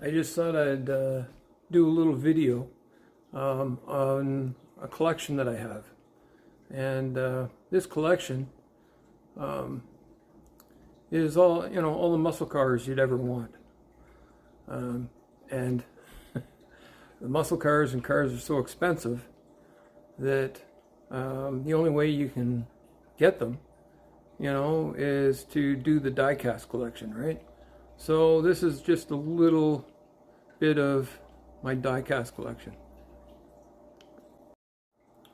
I just thought I'd do a little video on a collection that I have. And this collection is all, all the muscle cars you'd ever want. And the muscle cars and cars are so expensive that the only way you can get them, is to do the Diacast collection, right? So this is just a little bit of my Diacast collection.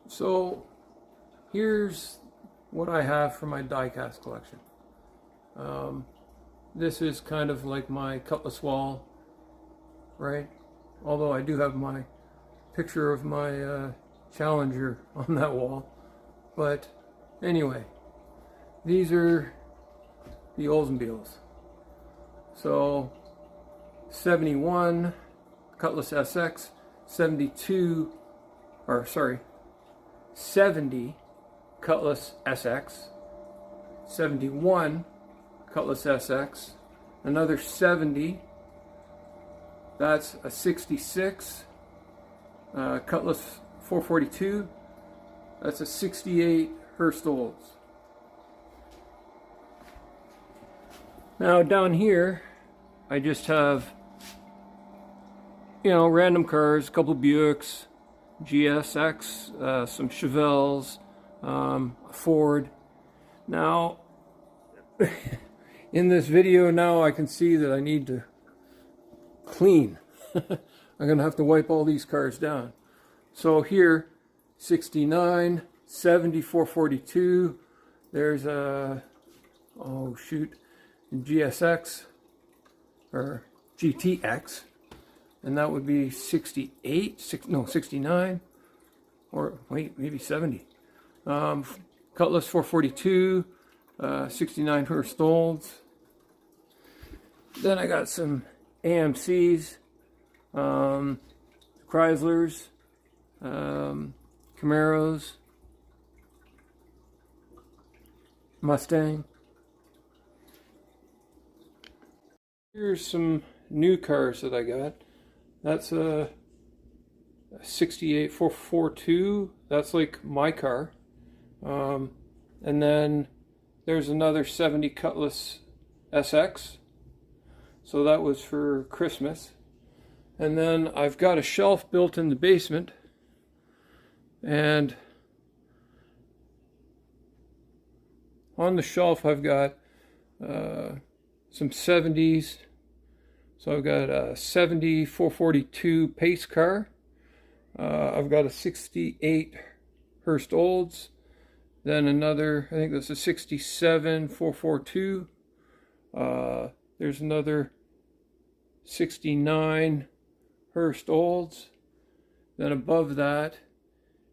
So here's what I have for my Diacast collection. This is kind of like my cutlass wall, right? Although I do have my picture of my Challenger on that wall. But anyway, these are the Oldsmobiles. So 71 Cutlass SX, 70 Cutlass SX, 71 Cutlass SX, another 70, that's a 66 Cutlass 442, that's a 68 Hurst Olds. Now down here I just have random cars, a couple of Buicks, GSX, some Chevelles, a Ford. Now in this video now I can see that I need to clean. I'm gonna have to wipe all these cars down. So here, 69, 70, 442, there's a, GSX, or GTX, and that would be 69, or wait, maybe 70. Cutlass 442, 69 Hurst Olds. Then I got some AMCs, Chryslers, Camaros, Mustang. Here's some new cars that I got. That's a 68 442. That's like my car. And then there's another 70 Cutlass SX. So that was for Christmas. And then I've got a shelf built in the basement. And on the shelf I've got some 70s. So I've got a 70 442 pace car. I've got a 68 Hurst Olds. Then another, I think that's a 67 442. There's another 69 Hurst Olds. Then above that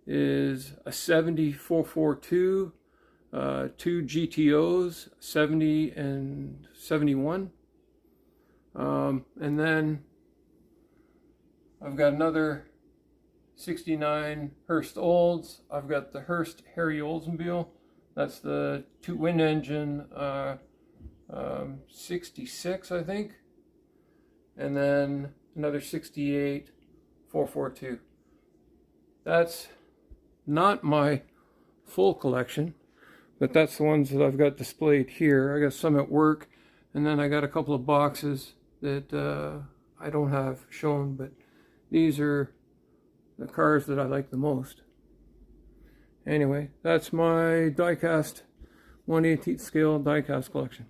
is a 70 442, two GTOs, 70 and 71. And then I've got another 69 Hurst Olds. I've got the Hurst Harry Oldsmobile. That's the twin engine 66, I think. And then another 68 442. That's not my full collection, but that's the ones that I've got displayed here. I got some at work, and then I got a couple of boxes that I don't have shown, but these are the cars that I like the most. Anyway, that's my Diecast 1/18 scale Diecast collection.